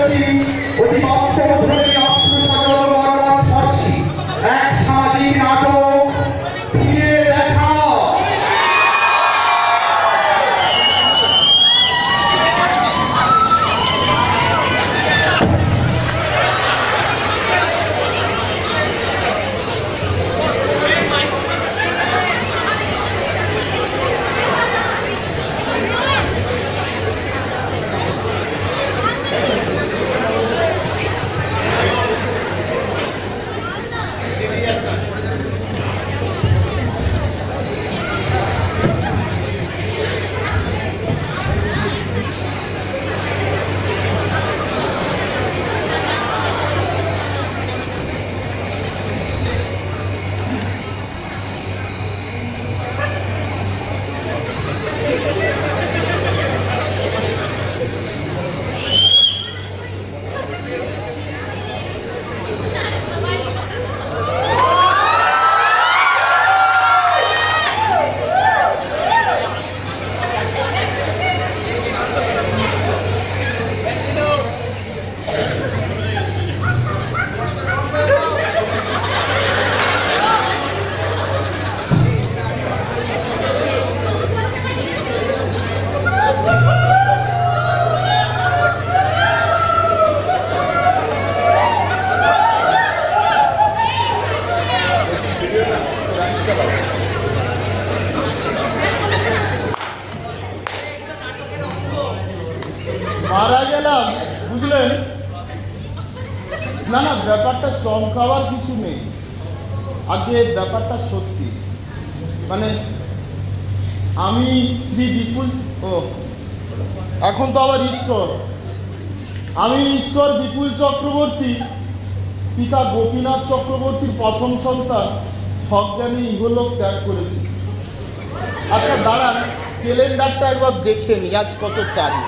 করেছি অতি বাস্তব ধর্মী অশ্রুসজল মর্মস্পর্শী এক সামাজিক নাটক ফিরে দেখা। মারা গেলাম বুঝলেন না? না, ব্যাপারটা চমকাবার কিছু নেই। আগে ব্যাপারটা সত্যি, মানে আমি শ্রী বিপুল, ও এখন তো আবার ঈশ্বর, আমি ঈশ্বর বিপুল চক্রবর্তী, পিতা গোপীনাথ চক্রবর্তীর প্রথম সন্তান, সজ্ঞানী ইহলোক ত্যাগ করেছি। আচ্ছা দাঁড়ান, ক্যালেন্ডারটা একবার দেখে নি, আজ কত তারিখ।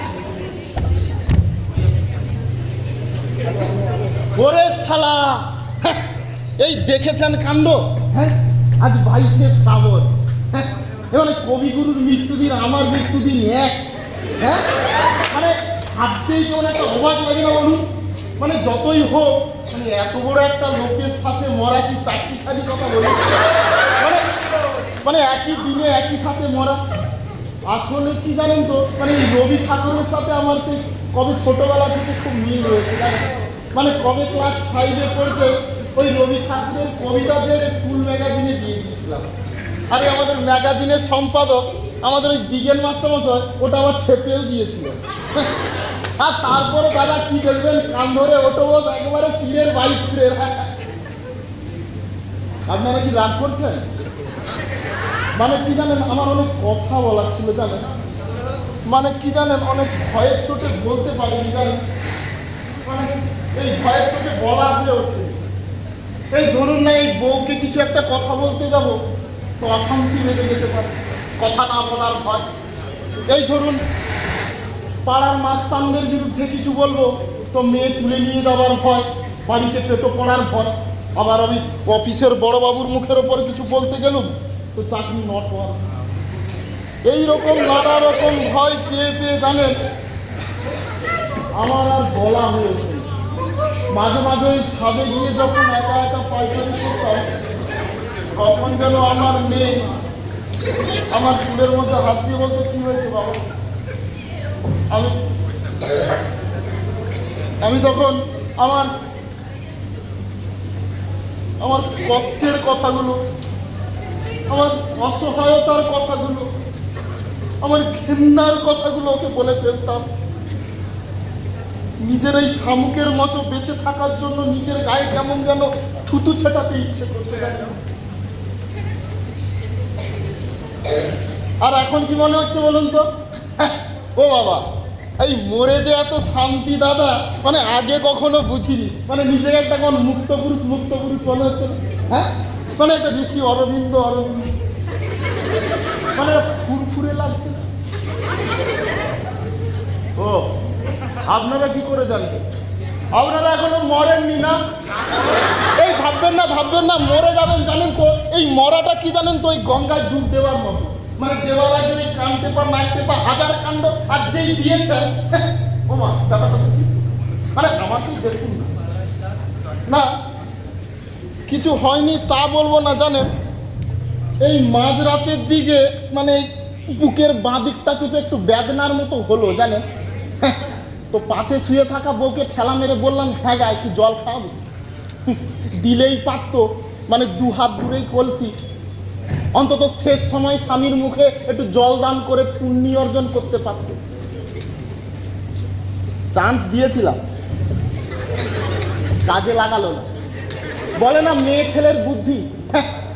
ওরে শালা, এই দেখেছেন কাণ্ড? হ্যাঁ, আজ 22শে শ্রাবণ। হ্যাঁ, মানে কবিগুরুর মৃত্যুদিন আমার মৃত্যুদিন এক। হ্যাঁ, মানে ভাবতেই কেমন একটা অবাক লাগে না বলুন? মানে যতই হোক, মানে এত বড় একটা লোকের সাথে মরা কি চারটিখানি কথা বলি? মানে মানে একই দিনে একই সাথে মরা। আসলে কি জানেন তো, মানে এই রবি ঠাকুরের সাথে আমার সেই কবে ছোটবেলা থেকে খুব মিল রয়েছে জানেন। মানে কবে ক্লাস 5-এ পড়তে ওই রবি ঠাকুরের কবিতা যে স্কুল ম্যাগাজিনে দিয়ে দিয়েছিলাম। আরে আমাদের ম্যাগাজিনের সম্পাদক আমাদের ওই বিজ্ঞান মাস্টারমশাই ওটা আবার ছেপেও দিয়েছিল। আর তারপরে দাদা কি দেখবেন, কান ধরে ওটো বোধ একেবারে চিড়ের বাইক ছিঁড়ে। আপনারা কি রাগ করছেন? মানে কি জানেন, আমার অনেক কথা বলার ছিল জানেন, মানে কি জানেন, অনেক ভয়ের চোটে বলতে পারিনি জানেন, মানে এই ভয়ের চোটে বলা হয়ে ওঠে। এই ধরুন না, এই বউকে কিছু একটা কথা বলতে যাব তো অশান্তি বেঁধে যেতে পারে, কথা না বলার ভয়। এই ধরুন পাড়ার মাস্তানদের বিরুদ্ধে কিছু বলবো তো মেয়ে তুলে নিয়ে যাওয়ার ভয়, বাড়িতে পেটো পড়ার ভয়। আবার আমি অফিসের বড়বাবুর মুখের ওপর কিছু বলতে গেলুম তো চাকরি নট হওয়ার। এইরকম নানা রকম ভয় পেয়ে পেয়ে জানেন আমার আর বলা হয়ে ওঠে। মাঝে মাঝে ওই ছাদে গিয়ে যখন একা একা পায়চারি করতাম, তখন যেন আমার মেয়ে আমার চুলের মধ্যে হাত দিয়ে বলতে, কি হয়েছে বাবা? আমি তখন আমার আমার কষ্টের কথাগুলো, আমার অসহায়তার কথাগুলো, আমার ঘৃণার কথাগুলো ওকে বলে ফেলতাম। নিজের এই শামুকের মতো বেঁচে থাকার জন্য নিজের গায়ে কেমন যেন থুতু ছেটাতে ইচ্ছে করছে। আর এখন কি মনে হচ্ছে বলুন তো? ও বাবা, এই মরে যে এত শান্তি দাদা, মানে আগে কখনো বুঝিনি। মানে নিজেকে একটা কোন মুক্ত পুরুষ মনে হচ্ছে না? হ্যাঁ, মানে একটা ঋষি অরবিন্দ মানে ফুরফুরে লাগছে। ও আপনারা কি করে জানবেন? আপনারা এখনো মরেননি না? এই ভাববেন না মরে যাবেন। জানেন তো এই মরাটা কি জানেন তো, ওই গঙ্গায় ডুব দেওয়ার মতো। মানে দেওয়ার আগে ওই কান টেপা নাক টেপা হাজার কাণ্ড, আর যেই দিয়েছেন ও মা ব্যাপারটা মানে একটু দেখুন না। না কিছু হয়নি তা বলবো না, জানেন এই মাঝরাতের দিকে মানে এই বুকের বাঁ দিকটা চেপে একটু বেদনার মতো হলো জানেন। তো পাশে শুয়ে থাকা বউকে ঠেলা মেরে বললাম, হ্যাঁ গা একটু জল খাওয়াবে? দিলেই পারতো, মানে দু হাত দূরেই কলসি, অন্তত শেষ সময় স্বামীর মুখে একটু জল দান করে পুণ্য অর্জন করতে পারত। চান্স দিয়েছিলাম, কাজে লাগালো না। বলে না মেয়ে ছেলের বুদ্ধি,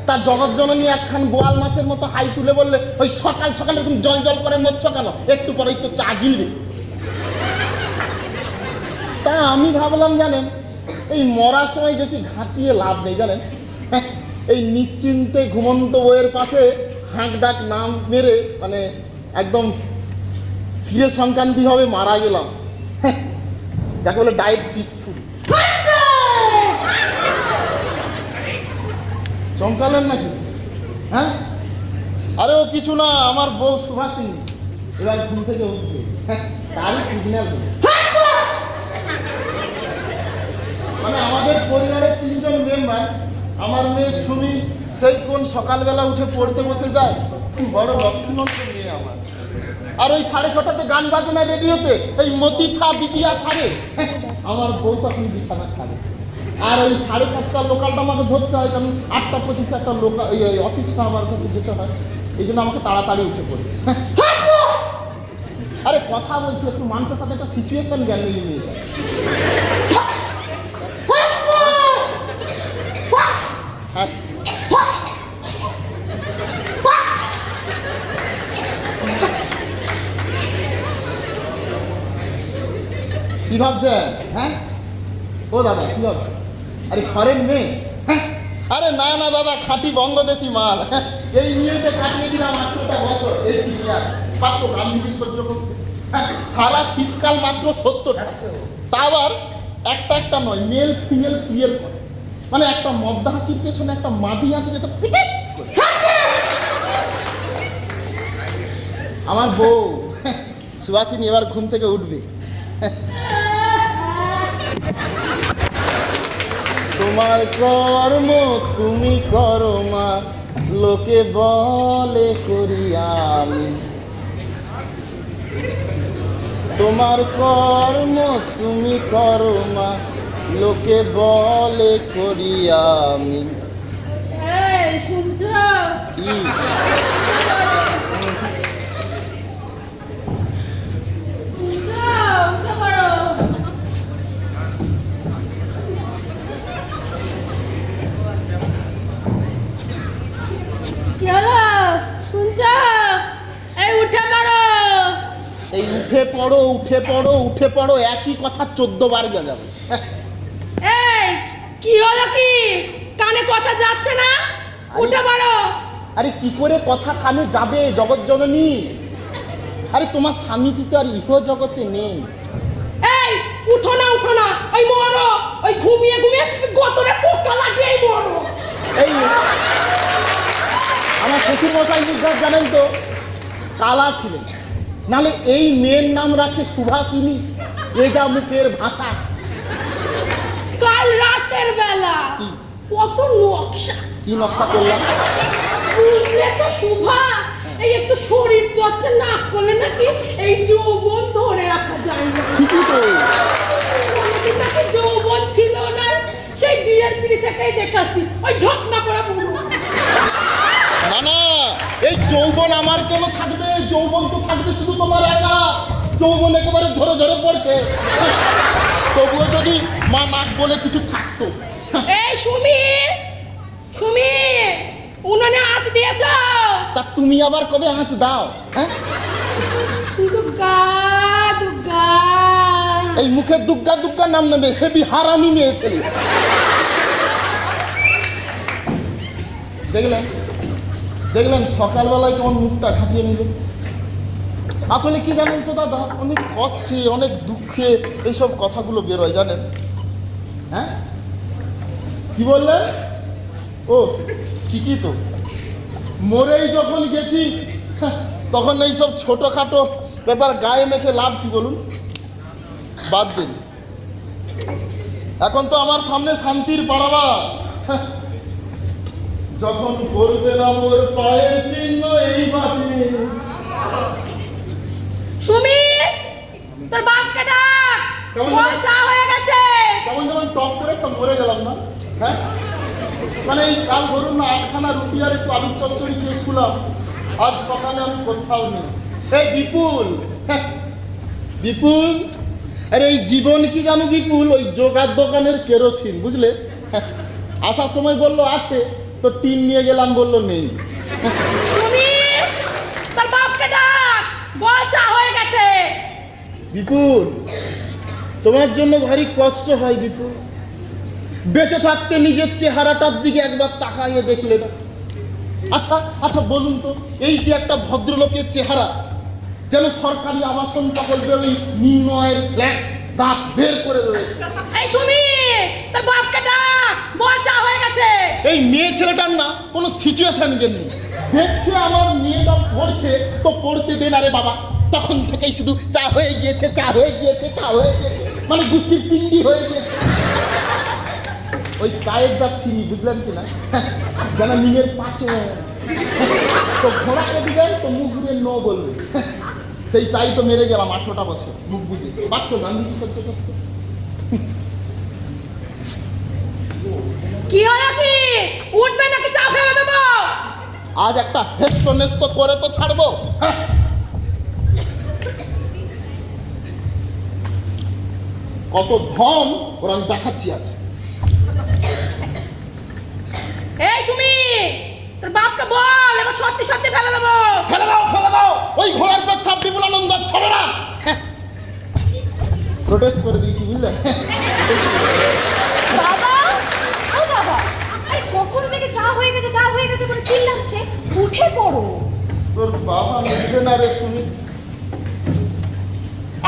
তার জগৎ জননী একখান গোয়াল মাছের মতো হাই তুলে বললে, ওই সকাল সকাল এরকম জল জল করে মরছ কেন, একটু পরেই তো চা গিলবে। তা আমি ভাবলাম জানেন এই মরার সময় বেশি ঘাঁটিয়ে লাভ নেই জানেন, এই নিশ্চিন্তে ঘুমন্ত বইয়ের পাশে হাঁক ডাক নাম মেরে মানে একদম চিরে সংক্রান্তি ভাবে মারা গেলাম। যাকে বলে ডায়েট পিসফুল। চমকালেন নাকি? হ্যাঁ আরে ও কিছু না, আমার বউ সুভাষিনী এবার ঘুম থেকে উঠবে, তারই সিগন্যাল। মানে আমাদের পরিবারের 3 জন মেম্বার, আমার মেয়ে সুমি সেই কোন সকালবেলা উঠে পড়তে বসে যায়, বড় লক্ষ্মীমন্ত মেয়ে আমার। আর ওই 6:30টাতে গান বাজনা রেডিওতে এই মতি ছা বিদিয়া সারে, আমার বউ তখন বিছানা ছাড়ে। আর ওই 7:30টার লোকালটা আমাকে ধরতে হয়, কারণ 8:25 একটা লোকাল এই অফিসটা আমার কাছে যেতে হয়, এই জন্য আমাকে তাড়াতাড়ি উঠে পড়ে। আরে কথা বলছি, একটু মানুষের সাথে একটা সিচুয়েশন জ্ঞান নিয়ে নিয়ে যায়। কি ভাবছেন? হ্যাঁ ও দাদা কি ভাবছেন? আরে ফরেন মেয়ে? আরে না না দাদা, খাঁটি বঙ্গদেশি মাল। এই নিয়েতে কাটিয়ে দিলাম 8টা বছর। এই কি পাত্র গান্ধী সহ্য করতে সারা শীতকাল মাত্র 70 টাকা, তা আবার একটা একটা নয়, মেল ফিমেল ক্লিয়ার করে। মানে একটা মদ্দা হাঁচির পেছনে একটা মাদি আছে যেটা পিটিপ করে। আমার বউ সুভাষিনী এবার ঘুম থেকে উঠবে। তোমার কর্ম তুমি করো মা, লোকে বলে করি আমি। তোমার কর্ম তুমি করো মা, লোকে বলে করি আমি। শুনছো কি কি হলো? শুনছো? এই উঠে পড়ো। এই উঠে পড়ো উঠে পড়ো উঠে পড়ো একই কথা 14 বার যাবে। এই কি হলো? কি কানে কথা যাচ্ছে না? উঠে পড়ো। আরে কি করে কথা কানে যাবে জগৎ জননী? আরে তোমার স্বামীটি তো আর ইহ জগতে নেই। এই উঠো না উঠো না, ওই মরো, ওই ঘুমিয়ে ঘুমিয়ে গতরে পোকা লাগিয়ে মরো। এই আমার শ্বশুর মশাই নির্ঘাত জানেন তো কালা ছিলেন, নালে এই মেয়ের নাম রাখে সুভাষিনী। এ যা মুখের ভাষা। কাল রাতের বেলা কি? কত নকশা। কি নকশা করলাম? বুঝলে তো শুভা, এই একটু শরীর চর্চা না করলে নাকি এই যৌবন ধরে রাখা যায় না। ঠিকই তো। কোনদিন নাকি যৌবন ছিল না, সেই বিয়ের পিড়ি থেকেই দেখাচ্ছি ওই ঢকনা পড়া বুড়ো। না না, এই যৌবন আমার কেন থাকবে? যৌবন তো থাকবে শুধু তোমার একা। যৌবন একেবারে ধরে ধরে পড়ছে। তবুও যদি মা নাক বলে কিছু থাকতো। এই সুমি, সুমি উনানে আঁচ দিয়েছ? তা তুমি আবার কবে আঁচ দাও? হ্যাঁ দুর্গা দুর্গা। এই মুখে দুগ্গা দুগ্গা নাম নেবে, হেবি হারামি মেয়ে ছেলে। দেখলেন দেখলেন সকালবেলায় কেমন মুখটা খাটিয়ে নিল। আসলে কি জানেন তো দাদা, অনেক কষ্টে অনেক দুঃখে এইসব কথাগুলো বেরোয় জানেন। হ্যাঁ কি বললেন? ও ঠিকই তো, মরেই যখন গেছি তখন এইসব ছোটোখাটো ব্যাপার গায়ে মেখে লাভ কি বলুন? বাদ দিন। এখন তো আমার সামনে শান্তির পারাবার। যখন করবে না মোর পায়ের চিহ্ন এই বাটে। সুমি, তোর বাপকে ডাক, কেমন বল চা হয়ে গেছে। কেমন যেমন টপ করে একটা মরে গেলাম না? হ্যাঁ, মানে এই কাল ধরুন না 8খানা রুটি আর একটু আলুর চচ্চড়ি খেয়ে শুলাম, আজ সকালে আমি কোথাও নেই। এই বিপুল, বিপুল, আরে এই জীবন কি জানো বিপুল, ওই জোগাড় দোকানের কেরোসিন, বুঝলে? আসার সময় বললো আছে, তো টিন নিয়ে গেলাম, বললো নেই। সুমি, তোর বাপকে ডাক, বল চা হয়ে গেছে। বিপুল, তোমার জন্য ভারী কষ্ট হয় বিপুল। বেঁচে থাকতে নিজের চেহারাটার দিকে একবার তাকাইয়ে দেখলে না? আচ্ছা আচ্ছা বলুন তো, এই যে একটা ভদ্রলোকের চেহারা, যেন সরকারি আবাসন প্রকল্পে ওই নিম্ন আয়ের ফ্ল্যাট দাঁত বের করে রয়েছে। এই সুমি, তোর বাপকে ডাক, বল চা হয়ে গেছে। এই মেয়ে ছেলেটার না কোনো সিচুয়েশন নেই। দেখছে আমার মেয়েটা পড়ছে, তো পড়তে দেন। আরে বাবা, তখন থেকেই শুধু চা হয়ে গিয়েছে, চা হয়ে গিয়েছে, চা হয়ে গিয়েছে, মানে গুষ্টির পিন্ডি হয়ে গিয়েছে। ওই চায়ের যা ছিনি, বুঝলেন কি না, যেন নিমের পাচে। তো ঘোড়াকে দিবেন তো মুখ ঘুরে ন বলবে। সেই চাই তো মেরে গেলাম 18টা বছর মুখ বুঝে। বাক্য গান্ধীজি সহ্য করতে। কি হলো কি, উঠবে নাকি চা ফেলে দেবো? আজ একটা হেস্ত নেস্ত করে তো ছাড়বো। হ্যাঁ, কত ধম ওরা আমি দেখাচ্ছি আজ। এই সুমি, তোর বাপকে বল এবার সত্যি সত্যি ফেলে দেবো। ফেলে দাও, ফেলে দাও, ওই ঘোড়ার পেছাব বিপুলানন্দ ছবে না। প্রোটেস্ট করে দিয়েছি, বুঝলে? বাবা, ও বাবা, আরে কখন থেকে চা হয়ে গেছে, চা হয়ে গেছে করে চিল্লাচ্ছে, উঠে পড়ো। তোর বাবা উঠবে না রে শুনি।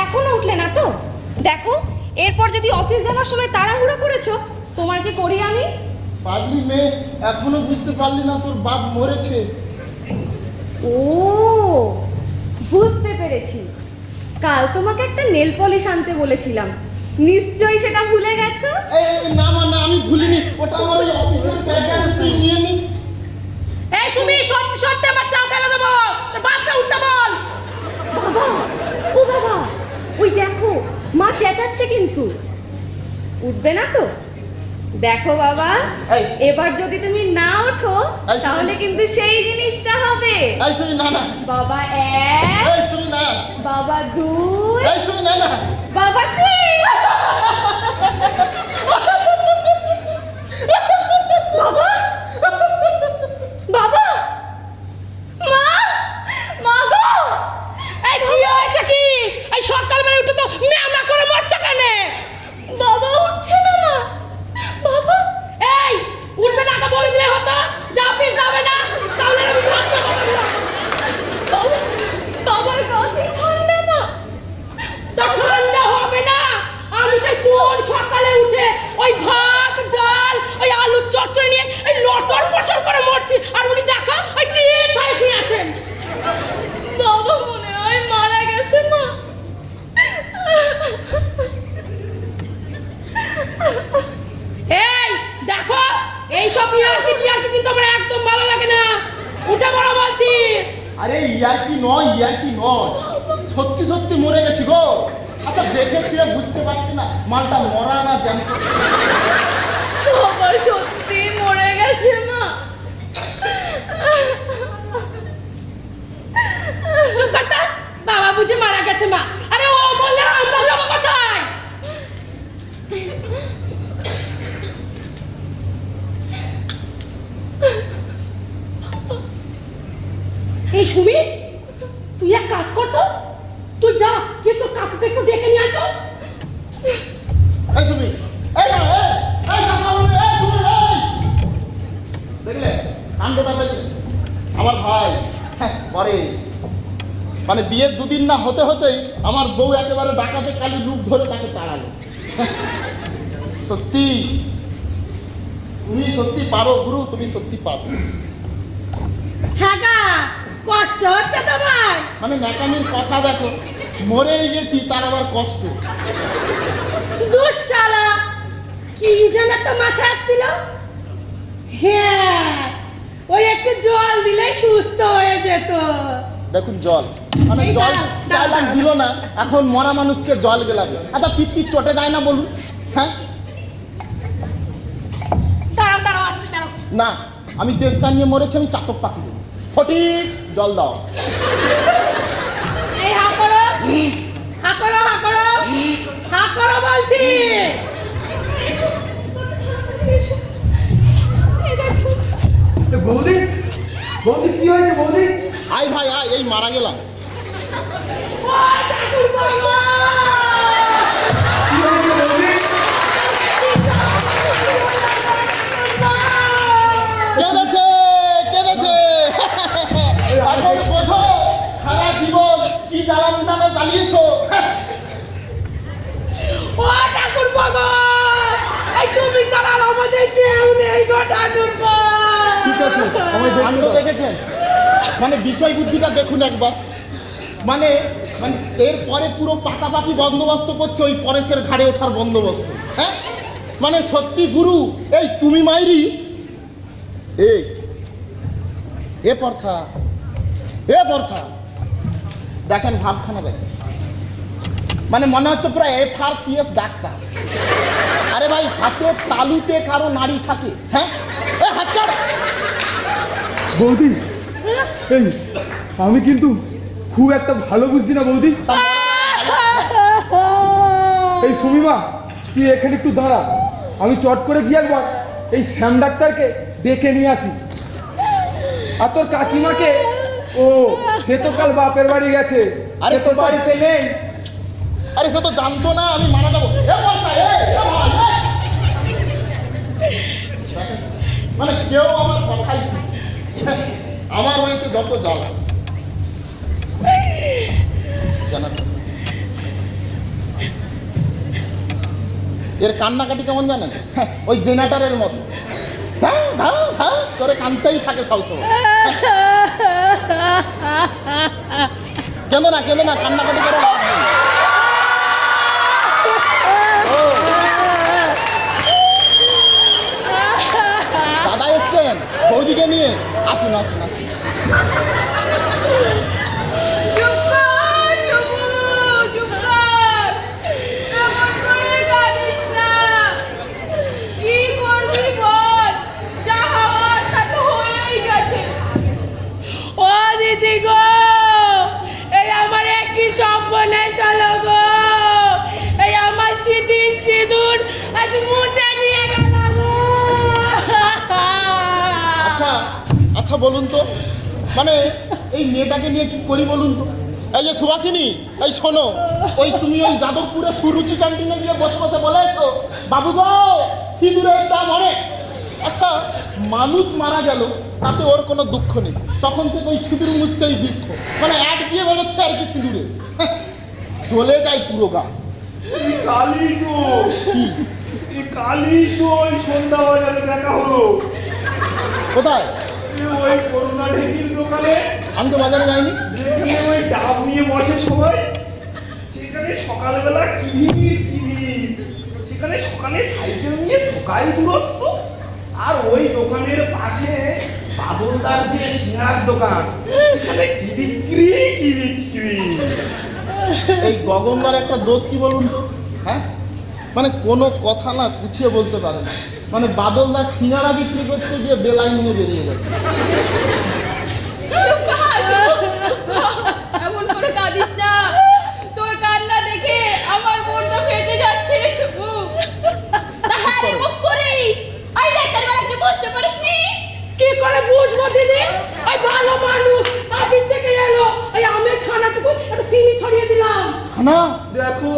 এখনো উঠলে না তো? দেখো, এরপর যদি অফিস যাওয়ার সময় তাড়াহুড়ো করেছো, তোমার কি করি আমি? পাগলি মেয়ে, এখনো বুঝতে পারলি না তোর বাপ মরেছে? ও, বুঝতে পেরেছি। কাল তোমাকে একটা নেল পলিশ আনতে বলেছিলাম, নিশ্চয়ই সেটা ভুলে গেছো। না মা, না, আমি ভুলিনি। ওটা আমার ওই অফিসের ব্যাগে, তুই নিয়ে নিস। এই সুমি, সত্যি সত্যি আমার চা ফেলে দেবো, তোর বাপকে উঠতে বল। বাবা, ও বাবা, ওই দেখো মা চেঁচাচ্ছে কিন্তু। উঠবে না তো? দেখো বাবা, এই। এবার যদি তুমি না ওঠো এই, তাহলে কিন্তু সেই জিনিসটা হবে। এই শুনি না, না, বাবা এক, এই শুনি না, বাবা দুই, এই শুনি না, না। বাবা তিন। বাবা, বাবা, মা, মা গো। এই কি হয়েছে কি? এই সকালবেলা উঠে তো ম্যামা করে মরছে কেন? বাবা উঠছে না মা। বাবা, এই উঠবে না তো বলে দিলে হতো, যা অফিস যাবে না, তাহলে আমি বাচ্চা কথা বললাম। বাবা, বাবার কাছে ঠান্ডা মা। তো ঠান্ডা হবে না, আমি সেই কোন সকালে উঠে ওই ভাত ডাল ওই আলুর চচ্চড়ি নিয়ে এই লটর পটর করে মরছি, আর উনি দেখা ওই চিত হয়ে শুয়ে আছেন। বাবা মনে হয় মারা গেছে মা। এই দেখো, এইসব টিয়ারকি কিন্তু আমার একদম ভালো লাগে না, উঠে বড় বলছি। আরে ইয়ার্কি নয়, ইয়ার্কি নয়, সত্যি সত্যি মরে গেছি গো। আচ্ছা দেখেছি, বুঝতে পারছি না মালটা মরা না জানতো। বাবা সত্যি মরে গেছে মা। চুপ করতা, বাবা বুঝি মারা গেছে মা। আরে ও বললে আমরা যাবো কোথায়? এই সুমি, তুই এক কাজ কর তো, তুই যা গিয়ে তোর কাকুকে একটু ডেকে নিয়ে আয় তো। এই সুমি, এই না, এই কাকা বলবে, এই সুমি, এই দেখলে কাণ্ডটা দেখলে? আমার ভাই পরে মানে বিয়ের দুদিন না হতে হতেই আমার বউ একেবারে ডাকাতে কালি রূপ ধরে তাকে তাড়ালো। সত্যি তুমি সত্যি পারো গুরু, তুমি সত্যি পারো। হ্যাঁ গা, কষ্ট হচ্ছে তোমার? মানে ন্যাকামির কথা দেখো, মরেই গেছি তার আবার কষ্ট। দুঃশালা, কি যেন একটা মাথা আসছিল, হ্যাঁ ওই একটু জল দিলেই সুস্থ হয়ে যেত। দেখুন জল মানে এই জল দাঁড়াও, চাইলাম দাঁড়াও। দিল না, এখন মরা মানুষকে জল গেলাবে। আচ্ছা পিত্তি চটে যায় না বলুন? হ্যাঁ দাঁড়াও দাঁড়াও, আসতে দাঁড়াও। না, আমি দেশটা নিয়ে মরেছি, আমি চাতক পাখি দেবো। ফটিক জল দাও। এই হা করো, হা করো, হা করো, হা করো বলছি। এই দেখো, বৌদি, বৌদি কি হয়েছে বৌদি? আয় ভাই আয়, এই মারা গেলাম। ও ঠাকুর বাবা! কি হয়েছে বৌদি? কেঁদেছে কেঁদেছে। এখন বোঝো সারা জীবন কি জ্বালানোটা চালিয়েছো। ও ঠাকুর বাবা! এই তুমি ছাড়া আর আমাদের কেউ নেই গো ঠাকুর কাণ্ড দেখেছেন? মানে বিষয় বুদ্ধিটা দেখুন একবার। মানে মানে এরপরে পুরো পাকাপাকি বন্দোবস্ত করছে ওই পরেশের ঘাড়ে ওঠার বন্দোবস্ত। হ্যাঁ মানে সত্যি গুরু, এই তুমি মাইরি এই এ পরশা, এ পরশা দেখেন ভাবখানা দেখেন, মানে মনে হচ্ছে পুরো FRCS ডাক্তার। আরে ভাই হাতের তালুতে কারো নাড়ি থাকে? হ্যাঁ এ হাত ছাড়। বৌদি, এই আমি কিন্তু খুব একটা ভালো বুঝছি না বৌদি। এই সুমিমা, তুই এখানে একটু দাঁড়া, আমি চট করে গিয়ে একবার এই শ্যাম ডাক্তারকে ডেকে নিয়ে আসি। আর তোর কাকিমাকে, ও সে তো কাল বাপের বাড়ি গেছে, আরে সে তো বাড়িতে নেই। আরে সে তো জানতো না আমি মারা যাবো। মানে কেউ আমার কথাই শুনছে। আমার হয়েছে যত জ্বালা। এর কান্নাকাটি কেমন জানেন? ওই জেনারেটরের মতো ধাও ধাও ধাও করে কানতেই থাকে সবসময়। কেন না কেন না, কান্নাকাটি করে লাভ নেই। দাদা এসছেন বৌদিকে নিয়ে, আসুন আসুন আসুন। চুপ কর, শুভু, চুপ কর। এমন করে কাঁদিস না। কি করবি বল? যা হওয়ার তা তো হয়েই গেছে। ও দিদি গো, এই আমার একই সর্বনাশ হলো গো। এই আমার সিঁদুর সিঁদুর আজ মুছে দিয়ে গেল গো। আচ্ছা আচ্ছা বলুন তো, মানে এই মেয়েটাকে নিয়ে কি করি বলুন তো? এই যে সুভাষিনী, এই শোনো, ওই তুমি ওই যাদবপুরে সুরুচি ক্যান্টিনে গিয়ে বসে বসে বলে এসো, বাবু গো সিঁদুরের দাম অনেক। আচ্ছা মানুষ মারা গেল তাতে ওর কোনো দুঃখ নেই, তখন থেকে ওই সিঁদুর মুছতেই দুঃখ, মানে এক দিয়ে বেরোচ্ছে আর কি সিঁদুরে। চলে যায় পুরো গা। কালি তো, এই কালি তো ওই সন্ধ্যা বাজারে দেখা হলো, কোথায়? ওই করোনা ঢেকির দোকানে। আমি তো বাজারে যাইনি। যেখানে ওই ডাব নিয়ে বসে সবাই, সেখানে সকালবেলা কিনির, সেখানে সকালে সাইকেল নিয়ে ঢোকাই দুরস্ত। আর ওই দোকানের পাশে বাদলদার যে সিঙ্গার দোকান, সেখানে কি বিক্রি কি বিক্রি। এই গগনদার একটা দোষ কি বলুন তো? হ্যাঁ মানে কোনো কথা না গুছিয়ে বলতে পারে না, মানে বাদলদার সিঙ্গারা বিক্রি করতে গিয়ে বেলাই নিয়ে বেরিয়ে গেছে। চুপ কর, শুভু, চুপ কর। এমন করে কাঁদিস না, তোর কান্না দেখে আমার মনটা ফেটে যাচ্ছে রে শুভু। তাহারে মুখ করে আই ডাক্তার বাড়িতে বসতে পারিসনি? কি করে বুঝবো দিদি? ওই ভালো মানুষ অফিস থেকে এলো, ওই আমের ছানাটুকু একটু চিনি ছড়িয়ে দিলাম। না দেখো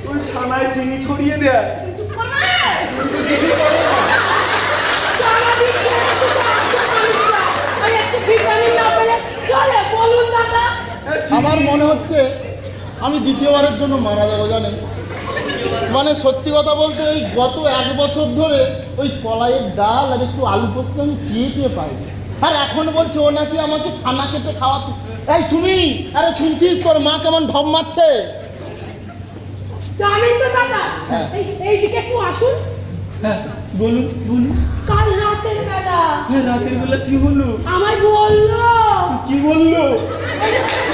ওই ছানায় চিনি ছড়িয়ে দেয়। চুপ কর না। সারাদিন খেয়ে একটু তো আছে মানুষরা। ওই একটু ভিটামিন না পেলে চলে, বলুন দাদা। আমার মনে হচ্ছে আমি দ্বিতীয়বারের জন্য মারা যাবো জানেন। মানে সত্যি কথা বলতে ওই গত 1 বছর ধরে ওই কলাইয়ের ডাল আর একটু আলু পোস্ত আমি চেয়ে চেয়ে পাই, আর এখন বলছে ও নাকি আমাকে ছানা কেটে খাওয়াতে। এই সুমি, আরে শুনছিস তোর মা কেমন ঢপ মারছে? জানেন তো দাদা, হ্যাঁ। এইদিকে একটু আসুন। হ্যাঁ বলুন বলুন। কাল রাতের বেলা হ্যাঁ রাতের বেলা কি হলো? আমায় বললো, কি বললো?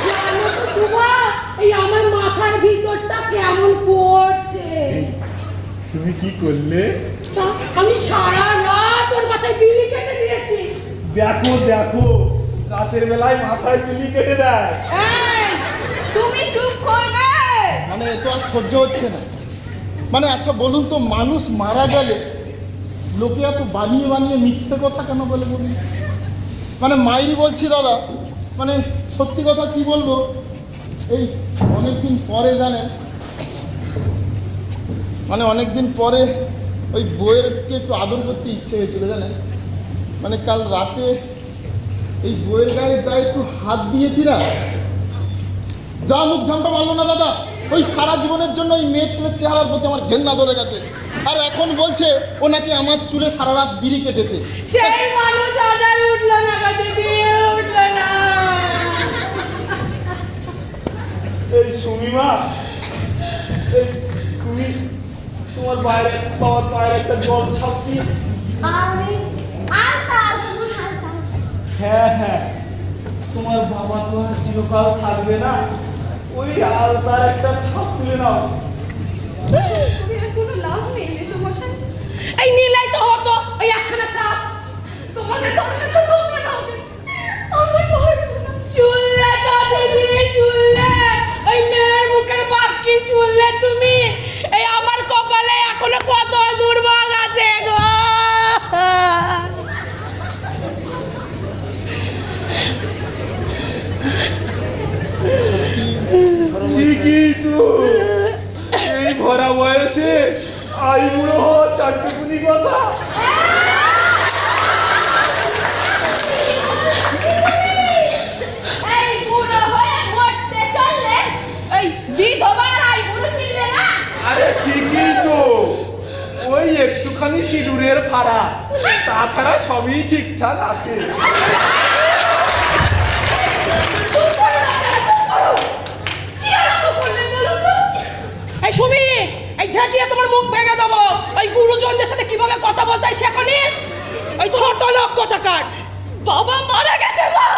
জানো তো সুভা, এই আমার মাথার ভিতরটা কেমন করছে। তুমি কি করলে? তা আমি সারা রাত ওর মাথায় বিলি কেটে দিয়েছি। দেখো দেখো, রাতের বেলায় মাথায় বিলি কেটে দেয়। এই, তুমি চুপ করবে? মানে এ তো আর সহ্য হচ্ছে না। মানে আচ্ছা বলুন তো, মানুষ মারা গেলে লোকে এত বানিয়ে বানিয়ে মিথ্যে কথা কেন বলে বলুন? মানে মাইরি বলছি দাদা, মানে সত্যি কথা কি বলবো, এই অনেকদিন পরে জানেন, মানে অনেকদিন পরে ওই বইয়েরকে একটু আদর করতে ইচ্ছে হয়েছিল জানেন। মানে কাল রাতে এই বইয়ের গায়ে যা একটু হাত দিয়েছি না, যা মুখ ঝামটা মারলো না দাদা, ওই সারা জীবনের জন্য ওই মেয়ে ছেলের চেহারার প্রতি আমার ঘেন্না ধরে গেছে। আর এখন বলছে ও নাকি আমার চুলে সারা রাত বিড়ি কেটেছে। সেই মানুষ আজার উঠলো না গো দিদি, উঠলো না। এই সুমিমা, এই তুমি তোমার বাইরে বাবার পায়ের একটা জল ছাপ দিয়েছি। হ্যাঁ হ্যাঁ, তোমার বাবা তো আর চিরকাল থাকবে না, ওই আলতার একটা ছাপ তুলে নাও। কোনো লাভ নেই মেসোমশাই, এই নীলাই তো হতো ওই একখানা ছাপ। তোমাদের দরকার তো তোমার হবে, আমার পারবো না। শুনলে তো দিদি, শুনলে ওই মেয়ের মুখের বাক্যি শুনলে তুমি? এই আমার কপালে এখনো কত দুর্ভাগ আছে গো। ঠিকই তো, এই ভরা বয়সে আই বুড়ো হওয়ার চারটুকুনি কথা। এই বুড়ো হয়ে মরতে চললে ওই বিধবার আই বুড়ো ছিলে না? আরে ঠিকই তো, ওই একটুখানি সিঁদুরের ফাড়া, তাছাড়া সবই ঠিকঠাক আছে। চুপ করো আপনারা, চুপ করো। কি আরম্ভ করলেন বলুন তো? এই সুমি, এই ঝাঁটিয়ে তোমার মুখ ভেঙে দেবো। ওই গুরুজনদের সাথে কিভাবে কথা বলতে হয় শেখনি? ওই ছোট লোক কোথাকার। বাবা মারা গেছে মা,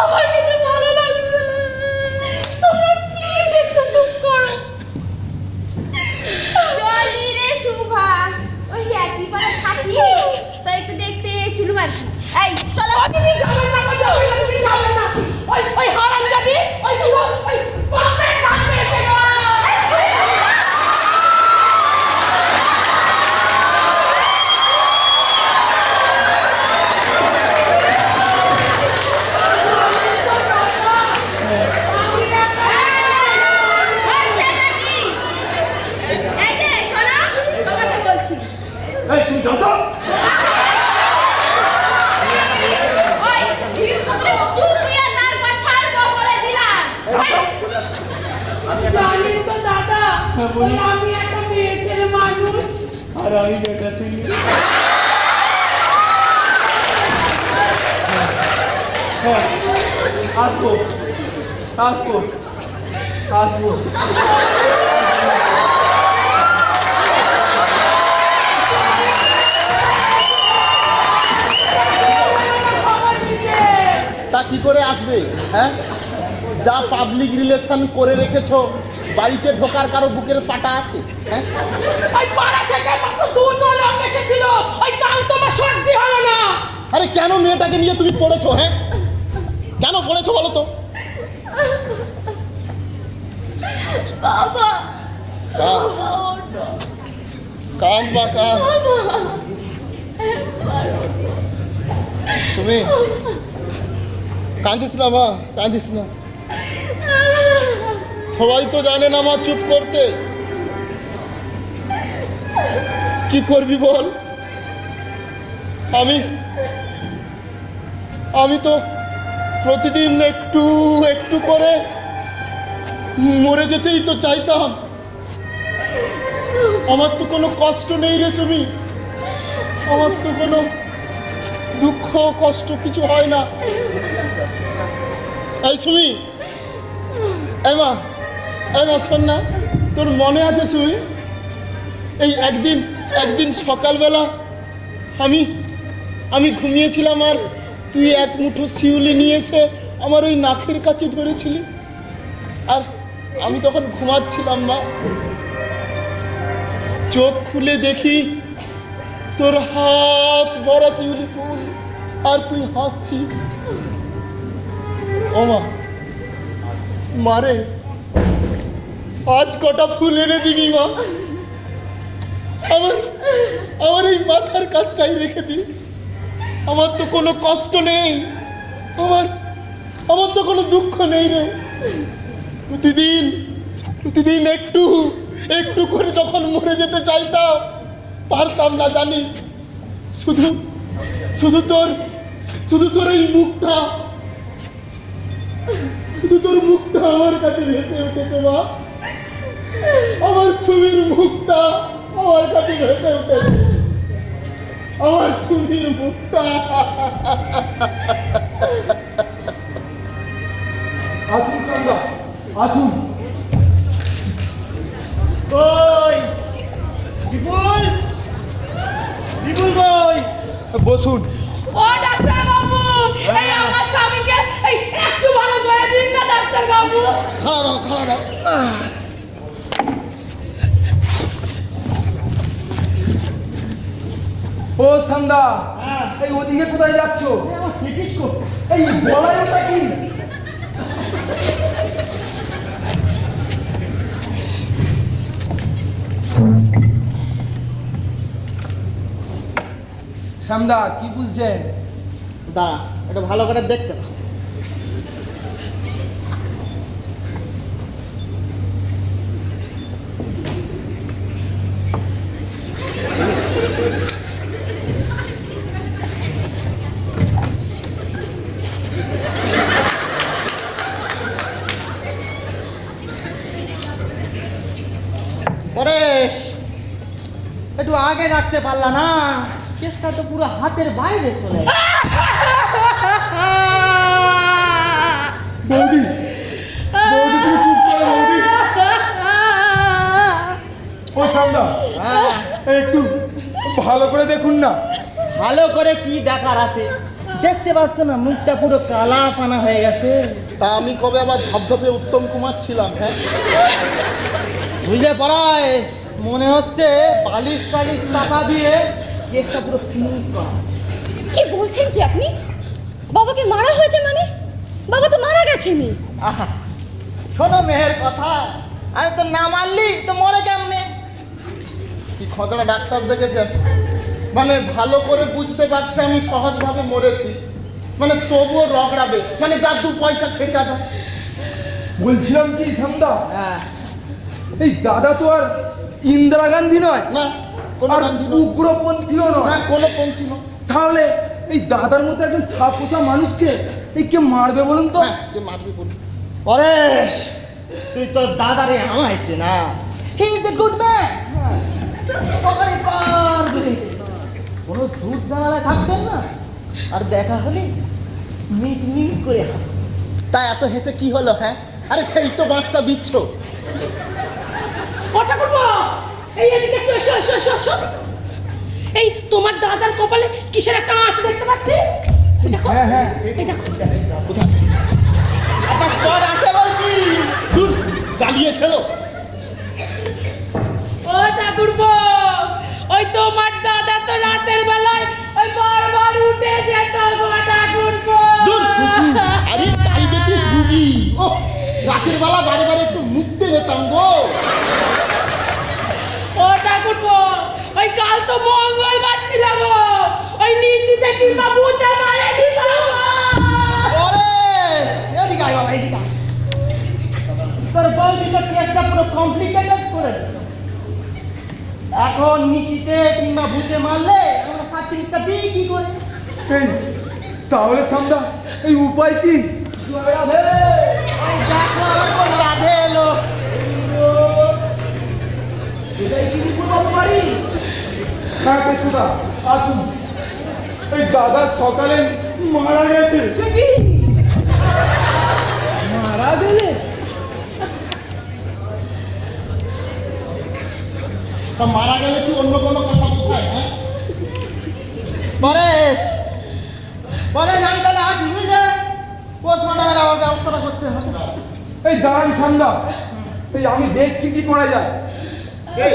আমার কিছু ভালো লাগছে না, তোমরা প্লিজ একটু চুপ করো। চলি রে শুভা, ওই একই পারে থাকি তো একটু দেখতে চলুম আর কি। এই চলো। ও দিদি যাবেন না, যাবেন না, দিদি যাবেন না। ওই হারামজাদি, ওই পুরো ওই বাপের ভাগ পেয়েছে গো। হচ্ছে নাকি? এই যে শোনো, তোমাকে বলছি। এই তুমি যাও তো। ওই ঢিল পকড়ে চুপিয়ে তারপর ছাড়বো বলে দিলাম। জানেন তো দাদা, ওই আমি একটা মেয়ে ছেলে মানুষ। আর আমি বেটা ছিলি। হ্যাঁ, আসবো আসবো আসবো। তা কি করে আসবে? হ্যাঁ, যা পাবলিক রিলেশন করে রেখেছো, বাড়িতে ঢোকার কারো বুকের পাটা আছে? হ্যাঁ, ওই পাড়া থেকে মাত্র দুটো লোক এসেছিল, ওই তাও তোমার সহ্য হলো না। আরে কেন মেয়েটাকে নিয়ে তুমি পড়েছো? হ্যাঁ, কেন পড়েছো বলো তো? বাবা, কাঁদ, বাবা ওঠো। কাঁদ বা কাঁদ। তুমি কাঁদিস না মা, কাঁদিস না। সবাই তো জানে না মা চুপ করতে। কি করবি বল? আমি তো প্রতিদিন একটু একটু করে মরে যেতেই তো চাইতাম। আমার তো কোনো কষ্ট নেই রে সুমি, আমার তো কোনো দুঃখ কষ্ট কিছু হয় না। এই সুমি, এই মা শোন না, তোর মনে আছে সুমি, এই একদিন একদিন সকালবেলা আমি আমি ঘুমিয়েছিলাম আর তুই এক মুঠো শিউলি নিয়ে এসে আমার ওই নাকের কাছে ধরেছিলি, আর আমি তখন ঘুমাচ্ছিলাম মা। চোখ খুলে দেখি তোর হাত ভরা শিউলি ফুল আর তুই হাসছিস। ও মা, মারে আজ কটা ফুল এনে দিবি মা? আমার এই মাথার কাজটাই রেখে দিস। আমার তো কোনো কষ্ট নেই, আমার তো কোনো দুঃখ নেই রে। প্রতিদিন একটু একটু করে যখন মরে যেতে চাইতাম পারতাম না জানিস। শুধু তোর এই মুখটা, শুধু তোর মুখটা আমার কাছে ভেসে উঠেছে মা। আমার সুমির মুখটা আমার কাছে ভেসে উঠেছে, আমার সুমির মুখটা। আসুন চান্দা, আসুন। ওই বিপুল, বিপুল কই? বসুন। ও ডাক্তার বাবু, এই আমার স্বামীকে এই একটু ভালো করে দিন না ডাক্তার বাবু। খাড়া দাও। ও সান্দা, এই ওদিকে কোথায় যাচ্ছ? এই গলায় ওটা কি? শ্যামদা কি বুঝছেন? দাঁড়া, এটা ভালো করে দেখতে দাও। পরেশ, একটু আগে রাখতে পারলা না? কেসটা তো পুরো হাতের বাইরে চলে গেল। বৌদি, বৌদি তুমি চুপ করো বৌদি। ও শ্যামদা, হ্যাঁ, একটু ভালো করে দেখুন না। ভালো করে কি দেখার আছে? দেখতে পাচ্ছ না মুখটা পুরো কালা পানা হয়ে গেছে। তা আমি কবে আবার ধপধপে উত্তম কুমার ছিলাম? হ্যাঁ, বুঝলে পড়ায় মনে হচ্ছে বালিশ টালিশ টাকা দিয়ে কেসটা পুরো ফিনিশ করা। কি বলছেন কি আপনি? বাবাকে মারা হয়েছে মানে? বাবা তো মারা গেছেনি। আহা, শোনো মেয়ের কথা। আরে তো না মারলি তো মরে কেমনে? কি খোঁচড়া ডাক্তার দেখেছেন? মানে ভালো করে বুঝতে পারছে আমি সহজভাবে মরেছি, মানে তবুও রগড়াবে, মানে যা দু পয়সা খেচা যায়। বলছিলাম কি শ্যামদা, হ্যাঁ, এই দাদা তো আর ইন্দিরা গান্ধী নয়, না কোনো আর গান্ধী নয়, উগ্রপন্থীও নয়। না কোনো পন্থী নয়। তাহলে এই দাদার মতো একজন ছাপোষা মানুষকে এই কে মারবে বলুন তো? হ্যাঁ, কে মারবি বলবি? পরেশ, তুই তো দাদারে আমাইছে না। He is a good man. কোনো ঝুট ঝামেলা থাকবেন না, আর দেখা হলে মিট মিট করে হাসবে। তা এত হেসে কি হলো? হ্যাঁ, আরে সেই তো বাঁশটা দিচ্ছ। ওটা করবো, এই এদিকে একটু এসো এসো এসো এসো। এই তোমার দাদার কপালে কিসের একটা আঁচ দেখতে পাচ্ছি? এই দেখো, হ্যাঁ, হ্যাঁ। এই দেখো। একটা স্পট আছে বলছি, ধুর, জ্বালিয়ে খেলো। ও ঠাকুরপো, ওই তোমার দাদা তো রাতের বেলায় ওই বারবার উঠে যেত গো ঠাকুরপো। ধুর, সুখী, আরে ডায়াবেটিস রুগী। ও রাতের বেলা বারে বারে একটু মুখতে যেতাম গো। ও ঠাকুরপো, ওই কাল তো মঙ্গলবার ছিল গো, ওই নিশিতে কিংবা ভূতে মারেনি বাবা। পরেশ, এদিকে আয় বাবা, এদিকে আয়। তোর বৌদি তো কেসটা পুরো কমপ্লিকেটেড করে দিল। এখন নিশিতে কিংবা ভূতে মারলে আমরা সার্টিফিকেটটা দিই কি করে? এই তাহলে শ্যামদা এই উপায় কি? এই দেখো আমার রাধে এলো। হ্যাঁ পেছুদা, আসুন। এই দাদা সকালে মারা গেছে। সে কি মারা গেলে? তা মারা গেলে কি অন্য কোনো কথা বোঝায়? হ্যাঁ পরেশ, পরেশ আমি তাহলে আসি, বুঝলে? পোস্টমর্টমের আমার ব্যবস্থাটা করতে হবে। এই দাঁড়ান ঠান্ডা, এই আমি দেখছি কি করা যায়। এই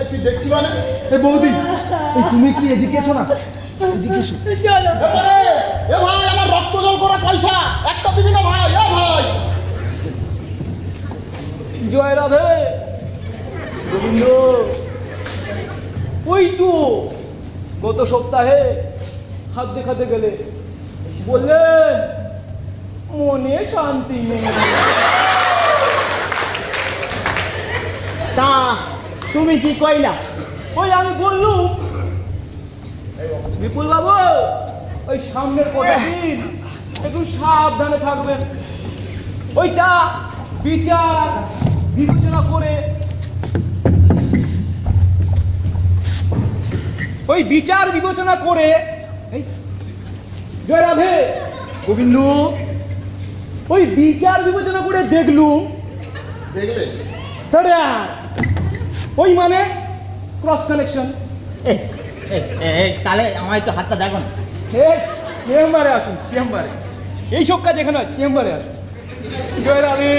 এই তুই দেখছি মানে? এই বৌদি, এই তুমি কি এদিকে এসো না, এদিকে এসো। চলো এ পরেশ, এ ভাই আমার রক্ত জল করা পয়সা একটা দিবি না ভাই? এ ভাই জয় রাধে গোবিন্দ। ওই তো গত সপ্তাহে হাত দেখাতে গেলে বললেন মনে শান্তি নেই। তা তুমি কি কইলা? ওই আমি বললুম বিপুল বাবু ওই সামনের কটা দিন একটু সাবধানে থাকবেন। ওইটা বিচার বিবেচনা করে, ওই বিচার বিবেচনা করে এই জয় রাধে গোবিন্দ, ওই বিচার বিবেচনা করে দেখলুম দেখলে? সেটা ওই মানে ক্রস কানেকশন। এই এই এই তাহলে আমার একটু হাতটা দেখো না। চেম্বারে আসুন, চেম্বারে এইসব কাজ এখানে হয়, চেম্বারে আসুন। জয় রাধে।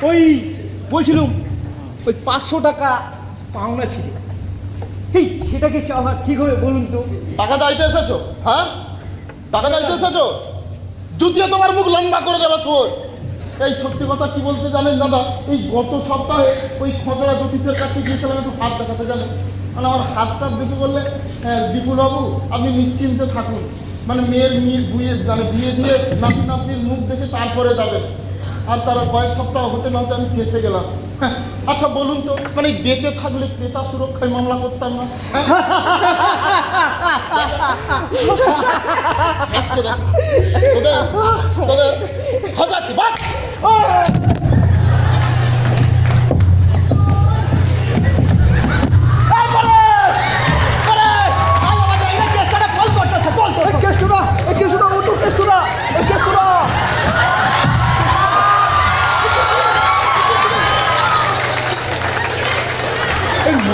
ওই বলছিলাম ওই 500 টাকা পাওনা ছিল, এই সেটাকে চাওয়া ঠিক হবে বলুন তো? টাকা চাইতে এসেছো? হ্যাঁ টাকা চাইতে এসেছো? জুতিয়ে তোমার মুখ লম্বা করে দেবে শোর। এই সত্যি কথা কি বলতে জানেন দাদা, এই গত সপ্তাহে ওই খোঁচড়া জ্যোতিষের কাছে গিয়েছিলাম একটু হাত দেখাতে, জানেন মানে আমার হাতটা দেখে বললে বিপুলবাবু আপনি নিশ্চিন্তে থাকুন, মানে মেয়ের বিয়ে দিয়ে নাতি নাতনির মুখ দেখে তারপরে যাবেন। আর তারা কয়েক সপ্তাহ হতে না হতে আমি ফেঁসে গেলাম। আচ্ছা বলুন তো, মানে বেঁচে থাকলে ক্রেতা সুরক্ষায় মামলা করতাম না? হাসছে দেখ, তোদের হাসাচ্ছি বাদ।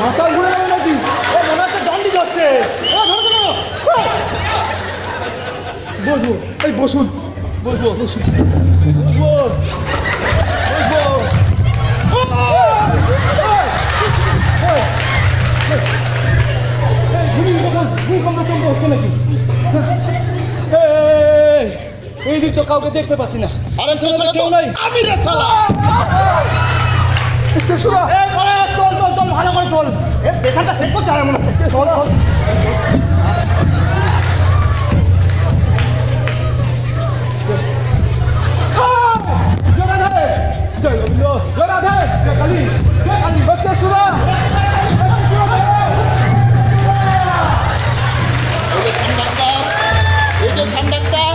মাথা ঘুরে যাবে নাকি? মনে হচ্ছে দণ্ডি যাচ্ছে। বসবো, এই বসুন, বসবো বসুন, বসবো বসবো। ভূমিকম্প হচ্ছে নাকি? এই দিক তো কাউকে দেখতে পাচ্ছি না। আরে কেউ নাই। আমি রে শালা। এই পরেশ, তোল তোল তোল, ভালো করে তোল। এ পেছানটা সেট করতে হবে মনে হচ্ছে। তোল তোল। জয় রাধে, জয় গোবিন্দ, জয় রাধে, জয় কালী, জয় কালী। এই যে সান্ডাক্তার,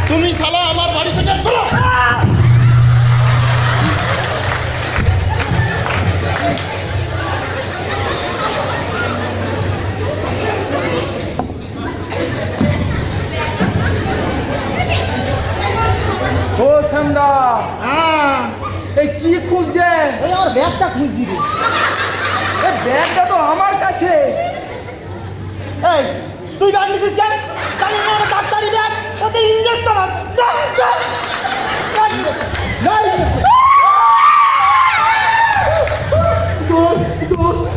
তুমি শালা আমার বাড়ি থেকে বেরো। ও শ্যামদা, এই কি খুঁজছে? এই আমার ব্যাগটা খুঁজছি রে। এই ব্যাগটা তো আমার কাছে। এই তুই ব্যাগ নিছিস কেন? জানি না ওটা ডাক্তারি ব্যাগ, ওতে ইঞ্জেকশন আছে।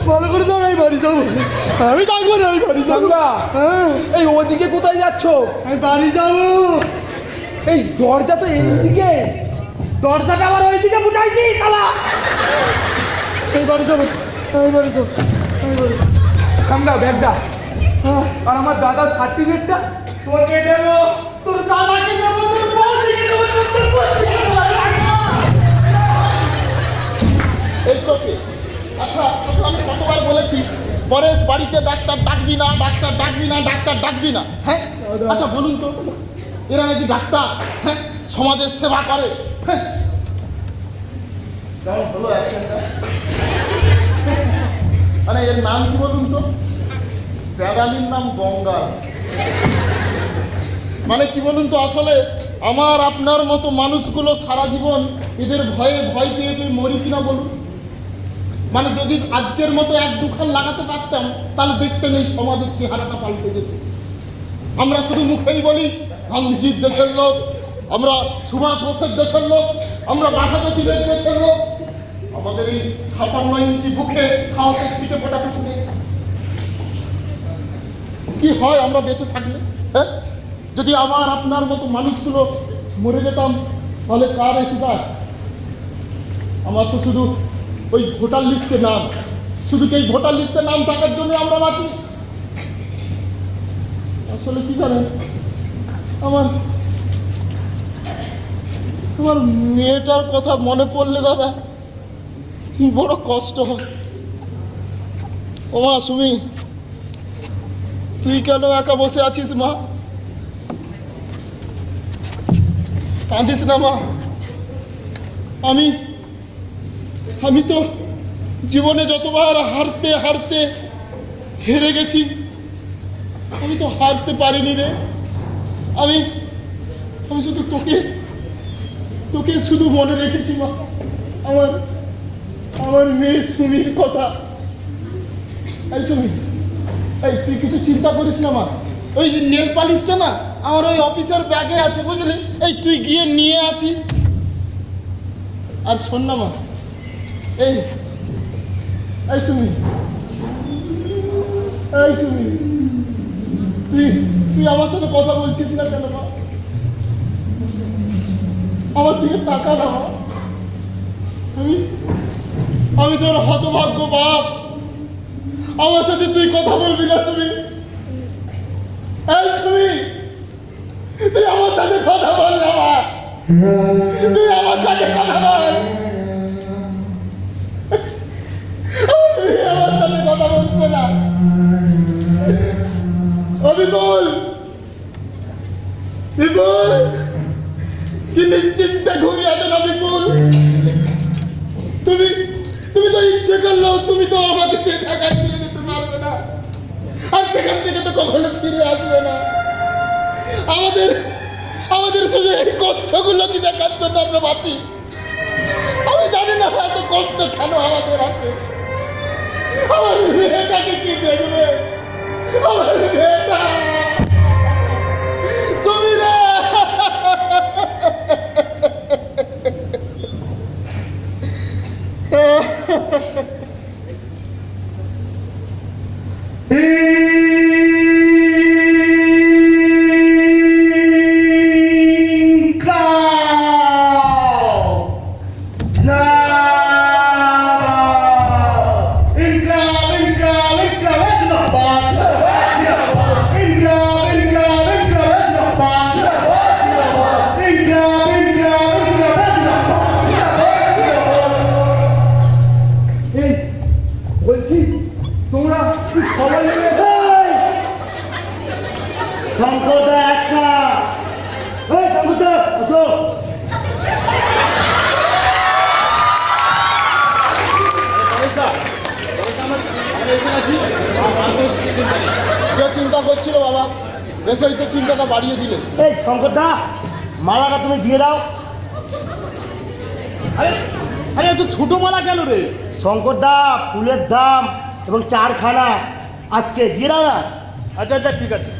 ভালো করে যাও, আমি বাড়ি যাবো। আমি থাকবো না, আমি বাড়ি যাবো। শ্যামদা, এই ওদিকে কোথায় যাচ্ছ? আমি বাড়ি যাবো। এই দরজা তো এইদিকে। দরজাটা আবার ওইদিকে বুঝাইছি শালা। আমি বাড়ি যাবো, আমি বাড়ি যাবো, আমি বাড়ি যাবো। শ্যামদা ব্যাগটা আর আমার দাদার সার্টিফিকেটটা। তোকে দেবো, তোর দাদাকে দেবো, তোর বউকে দেবো, তোর বউকে দেবো। এই তোকে, আচ্ছা তোকে আমি কতবার বলেছি পরেশ বাড়িতে ডাক্তার ডাকবি না, ডাক্তার ডাকবি না, ডাক্তার ডাকবি না। হ্যাঁ আচ্ছা বলুন তো, এরা নাকি ডাক্তার? হ্যাঁ সমাজের সেবা করে। হ্যাঁ কেমন হলো অ্যাকশনটা? মানে এর নাম কি বলুন তো? ব্যাগালির নাম গঙ্গা। মানে কি বলুন তো, আসলে আমার আপনার মতো মানুষগুলো সারা জীবন এদের ভয়ে ভয় পেয়ে পেয়ে মরি কিনা বলুন? মানে যদি আজকের মতো এক দুখান লাগাতে পারতাম তাহলে দেখতেন এই সমাজের চেহারাটা পাল্টে যেত। আমরা শুধু মুখেই বলি গান্ধীজির দেশের লোক, আমরা সুভাষ বোসের দেশের লোক, আমরা বাঘাযতীনের দেশের লোক। আমাদের এই 56 ইঞ্চি বুকে সাহসের ছিটে ফোটাটুকু নেই। কি হয় আমরা বেঁচে থাকলে? হ্যাঁ, যদি আমার আপনার মতো মানুষগুলো মরে যেতাম তাহলে কার এসে যায়? আমার তো শুধু ওই ভোটার লিস্টে নাম, শুধু কি এই ভোটার লিস্টে নাম থাকার জন্য আমরা বাঁচি? আসলে কি জানেন, আমার আমার মেয়েটার কথা মনে পড়লে দাদা বড় কষ্ট হয়। ও মা সুমি, তুই কেন একা বসে আছিস মা? কাঁদিস না মা। আমি তো জীবনে যতবার হারতে হারতে হেরে গেছি, আমি তো হারতে পারিনি রে। আমি শুধু তোকে শুধু মনে রেখেছি মা, আমার মেয়ে সুমির কথা। এই সুমি, এই তুই কিছু চিন্তা করিস না মা। ওই যে নেল পালিশটা না আমার ওই অফিসের ব্যাগে আছে বুঝলি, এই তুই গিয়ে নিয়ে আসিস। আর শোন না মা, এই সুমি, তুই আমার সাথে কথা বলছিস না কেন মা? আমার দিকে তাকা না মা। আমি তোর হতভাগ্য বাপ, আমার সাথে তুই কথা বলবি না সুমি? এই সুমি, তুই আমার সাথে কথা বল না মা, তুই আমার সাথে কথা বল। আমার সাথে কথা বলছে না। বিপুল, কি নিশ্চিন্তে ঘুমিয়ে আছে না বিপুল? তুমি তো ইচ্ছে করলেও তুমি তো আমাকে যে জায়গায় নিয়ে যেতে পারবে না, আর সেখান থেকে তো কখনো ফিরে আসবে না। আমাদের শুধু এই কষ্টগুলো কি দেখার জন্য আমরা বাঁচি? আমি জানি না এত কষ্ট কেন আমাদের আছে। আমার মেয়েটাকে কি দেখবে? আমার মেয়েটা সুমিরা। বলছি তোমরা সবাই মিলে শঙ্করদা একটা শঙ্করদা কে চিন্তা করছিল বাবা? এসেই তো চিন্তাটা বাড়িয়ে দিলে। এই শঙ্করদা, মালাটা তুমি দিয়ে দাও। আরে এত ছোট মালা কেন রে? শঙ্করদা, ফুলের দাম এবং চারখানা আজকে দিয়ে দাও না। আচ্ছা ঠিক আছে।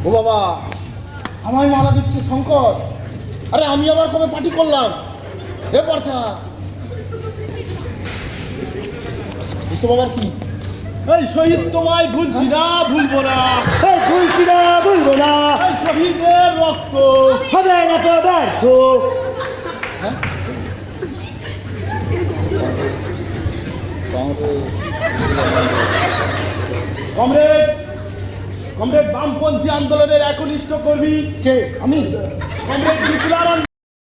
ও বাবা, আমায় মালা দিচ্ছে শঙ্কর? আরে আমি আবার কবে পার্টি করলাম? হে পরছা, এসব আবার কি? এই শহীদ তোমায় ভুলছি না, ভুলবো না, এই শহীদের রক্ত হবে না তো ব্যর্থ। হ্যাঁ, কমরেড বামপন্থী আন্দোলনের একনিষ্ঠ কর্মী কে? আমি? কমরেড বিপ্লব